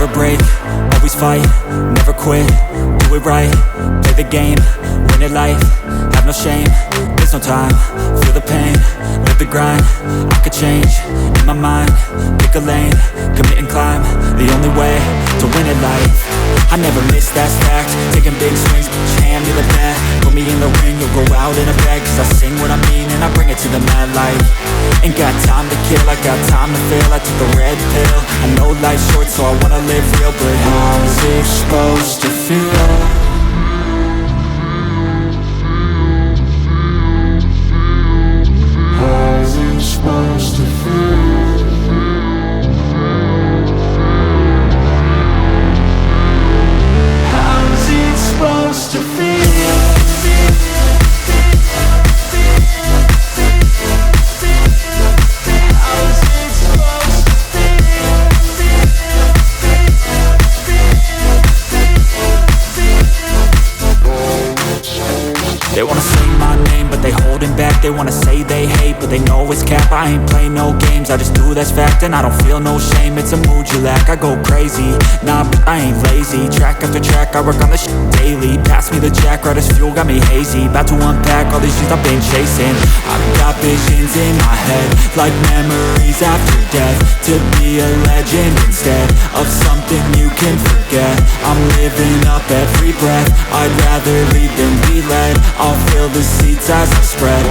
Never break, always fight, never quit, do it right, play the game, win it life, have no shame, there's no time, feel the pain, live the grind, I could change, in my mind, pick a lane, commit and climb, the only way to win it life. I never miss, that's fact, taking big swings, put your hand to the bat, put me in the ring, you'll go out in a bag, cause I sing what I mean and I bring it to the mad light. Ain't got time to kill, I got time to feel, I took the red pill, I know life's short so I wanna live real, but how's it supposed to feel? How's it supposed to feel? How's it supposed to feel? They wanna say my name, but they holding back. They wanna say they hate, but they know it's cap. I ain't play no games, I just do that's fact. And I don't feel no shame, it's a mood you lack. I go crazy, nah, but I ain't lazy. Track after track, I work on this shit daily. Pass me the jack, right as fuel, got me hazy. About to unpack all these things I've been chasing. I've got visions in my head, like memories after death. To be a legend instead of something you can forget. I'm living up every breath, I'd rather lead than be led. I'll fill the seats as I spread